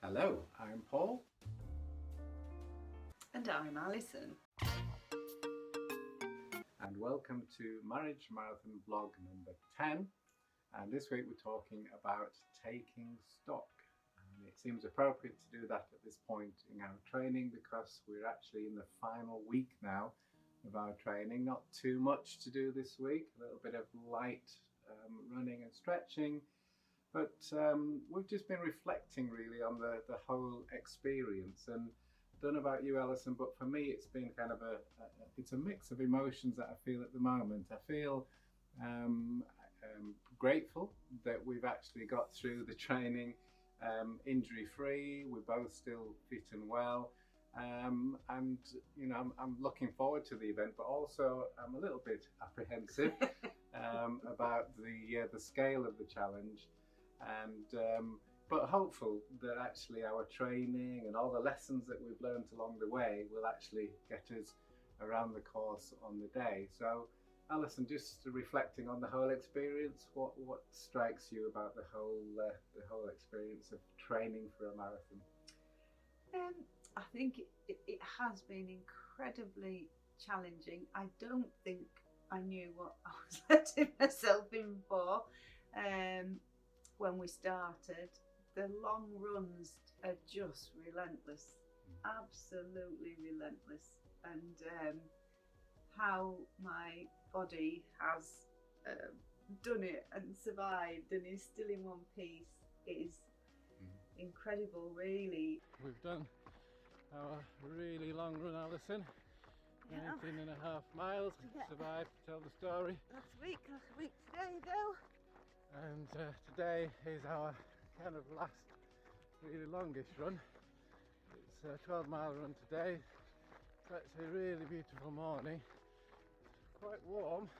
Hello, I'm Paul. And I'm Alison. And welcome to Marriage Marathon vlog number 10. And this week we're talking about taking stock. And it seems appropriate to do that at this point in our training because we're actually in the final week now of our training. Not too much to do this week, a little bit of light running and stretching. But we've just been reflecting really on the whole experience, and I don't know about you, Alison, but for me it's been kind of it's a mix of emotions that I feel at the moment. I feel grateful that we've actually got through the training injury free. We're both still fit and well, and you know I'm looking forward to the event, but also I'm a little bit apprehensive about the scale of the challenge. And but hopeful that actually our training and all the lessons that we've learned along the way will actually get us around the course on the day. So Alison, just reflecting on the whole experience, what strikes you about the whole experience of training for a marathon? I think it has been incredibly challenging. I don't think I knew what I was letting myself in for. When we started, the long runs are just relentless, absolutely relentless, and how my body has done it and survived and is still in one piece is incredible, really. We've done our really long run, Alison. 19.5 miles. Survived to tell the story. Last week today though. And today is our kind of last really longish run. It's a 12-mile run today. It's actually a really beautiful morning. It's quite warm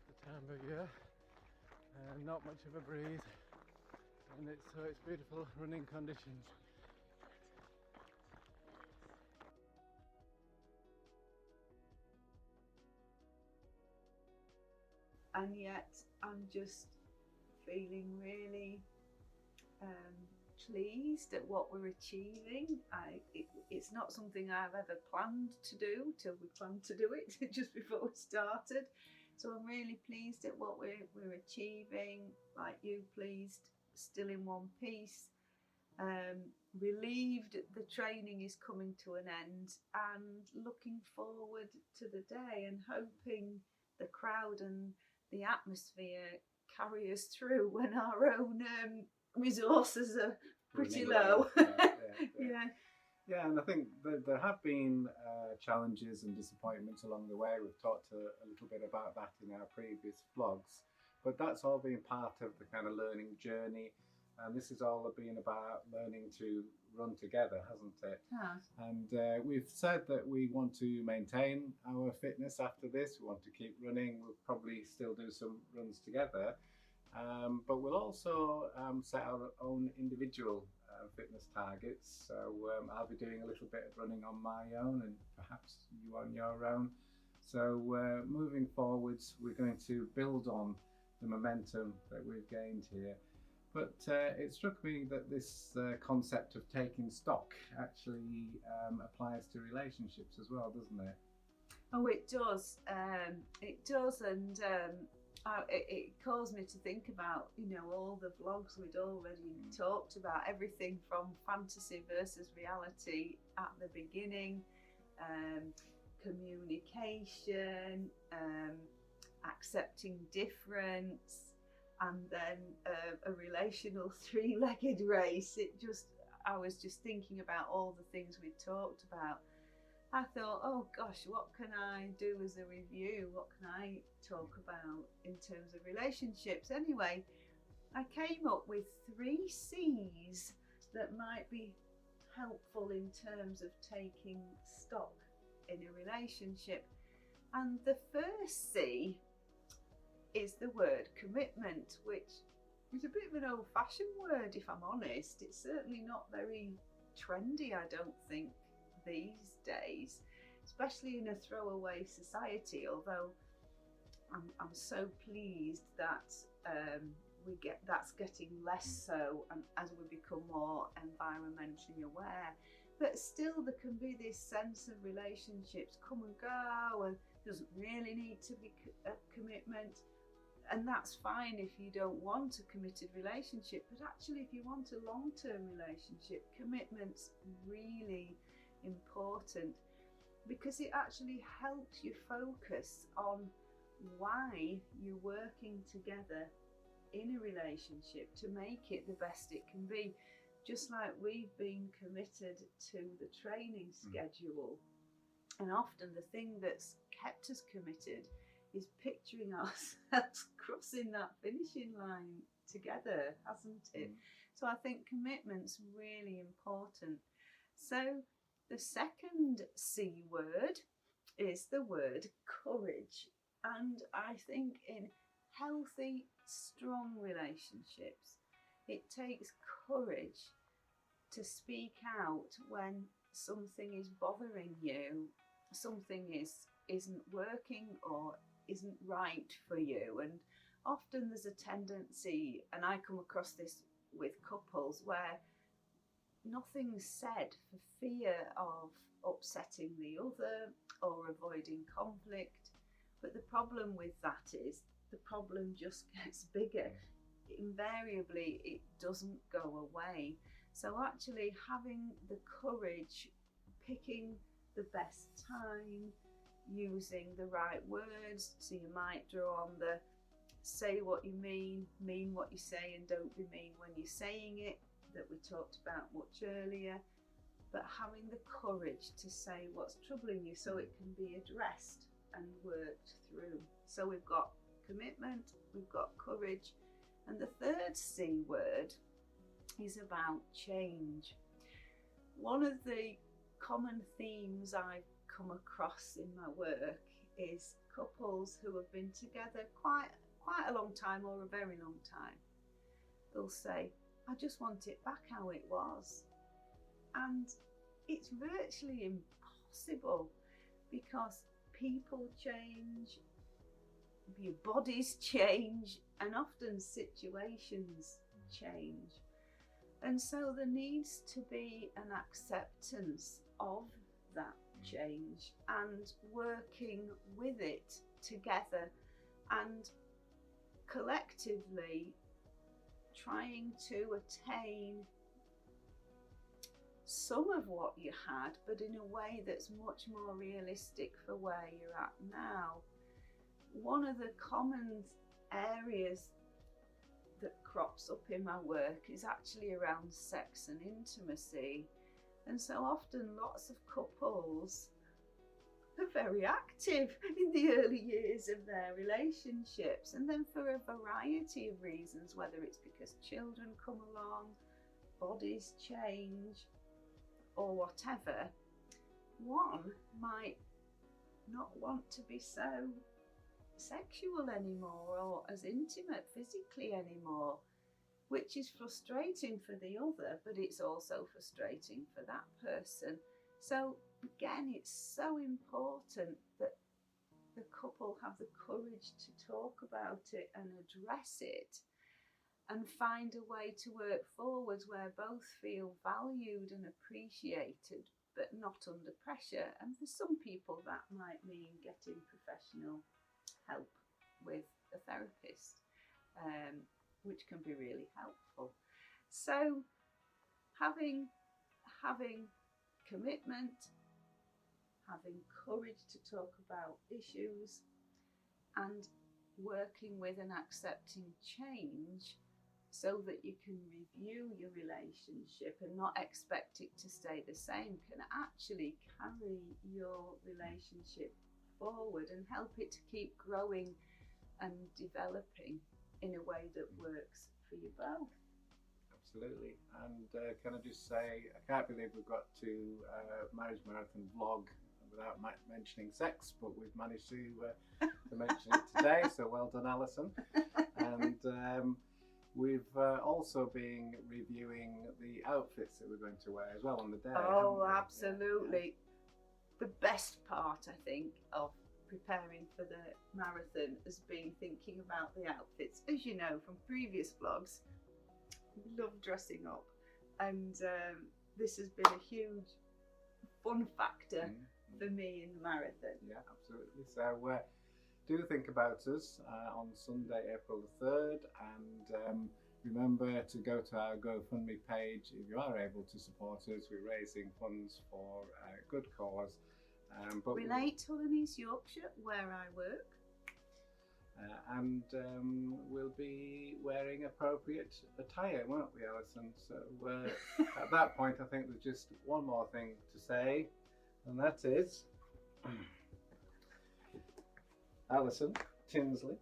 for the time of year and not much of a breeze, and it's beautiful running conditions. And yet I'm just feeling really pleased at what we're achieving. It's not something I've ever planned to do till we planned to do it just before we started. So I'm really pleased at what we're achieving. Like you, pleased, still in one piece. Relieved the training is coming to an end, and looking forward to the day and hoping the crowd and the atmosphere carry us through when our own resources are pretty low. Yeah, and I think there have been challenges and disappointments along the way. We've talked a little bit about that in our previous vlogs, but that's all been part of the kind of learning journey, and this has all been about learning to run together, hasn't it? And we've said that we want to maintain our fitness after this. We want to keep running. We'll probably still do some runs together, but we'll also set our own individual fitness targets. So I'll be doing a little bit of running on my own, and perhaps you on your own. So moving forwards, we're going to build on the momentum that we've gained here. But it struck me that this concept of taking stock actually applies to relationships as well, doesn't it? Oh, it does. It does, and it caused me to think about, all the vlogs we'd already talked about, everything from fantasy versus reality at the beginning, communication, accepting difference, and then a relational three-legged race. I was just thinking about all the things we talked about. I thought, oh gosh, what can I do as a review? What can I talk about in terms of relationships? Anyway, I came up with 3 C's that might be helpful in terms of taking stock in a relationship. And the first C is the word commitment, which is a bit of an old-fashioned word, if I'm honest. It's certainly not very trendy, I don't think, these days, especially in a throwaway society, although I'm so pleased that that's getting less so, and as we become more environmentally aware. But still, there can be this sense of relationships come and go, and doesn't really need to be a commitment. And that's fine if you don't want a committed relationship, but actually if you want a long-term relationship, commitment's really important, because it actually helps you focus on why you're working together in a relationship to make it the best it can be. Just like we've been committed to the training schedule, and often the thing that's kept us committed is picturing ourselves crossing that finishing line together, hasn't it? So I think commitment's really important. So the second C word is the word courage. And I think in healthy, strong relationships, it takes courage to speak out when something is bothering you, something isn't working or isn't right for you. And often there's a tendency, and I come across this with couples, where nothing's said for fear of upsetting the other or avoiding conflict. But the problem with that is the problem just gets bigger. Invariably, it doesn't go away. So actually having the courage, picking the best time, using the right words. So you might draw on the say what you mean what you say, and don't be mean when you're saying it, that we talked about much earlier. But having the courage to say what's troubling you so it can be addressed and worked through. So we've got commitment, we've got courage, and the third C word is about change. One of the common themes I've come across in my work is couples who have been together quite a long time or a very long time. They'll say, I just want it back how it was. And it's virtually impossible, because people change, your bodies change, and often situations change. And so there needs to be an acceptance of that change and working with it together and collectively trying to attain some of what you had, but in a way that's much more realistic for where you're at now. One of the common areas that crops up in my work is actually around sex and intimacy. And so often lots of couples are very active in the early years of their relationships, and then for a variety of reasons, whether it's because children come along, bodies change, or whatever, one might not want to be so sexual anymore or as intimate physically anymore, which is frustrating for the other, but it's also frustrating for that person. So again, it's so important that the couple have the courage to talk about it and address it and find a way to work forwards where both feel valued and appreciated, but not under pressure. And for some people that might mean getting professional help with a therapist, which can be really helpful. So having commitment, having courage to talk about issues, and working with and accepting change so that you can review your relationship and not expect it to stay the same can actually carry your relationship forward and help it to keep growing and developing in a way that works for you both. Absolutely. And can I just say, I can't believe we've got to Marriage Marathon vlog without mentioning sex, but we've managed to mention it today, so well done, Alison. And we've also been reviewing the outfits that we're going to wear as well on the day. Oh, absolutely. Yeah. The best part, I think, of preparing for the marathon has been thinking about the outfits. As you know from previous vlogs, I love dressing up, and this has been a huge fun factor for me in the marathon. Yeah, absolutely. So do think about us on Sunday, April the 3rd, and remember to go to our GoFundMe page if you are able to support us. We're raising funds for a good cause. Relate Hull and East Yorkshire, where I work. And we'll be wearing appropriate attire, won't we, Alison? So at that point, I think there's just one more thing to say, and that is, Alison Tinsley,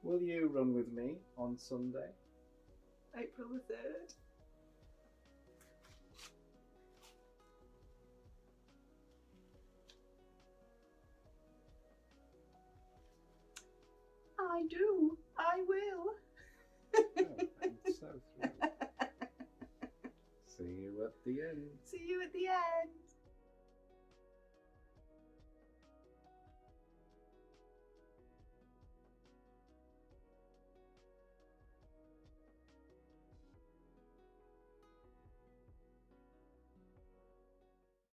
will you run with me on Sunday, April the 3rd? I do. I will. Oh, I'm so thrilled. See you at the end. See you at the end.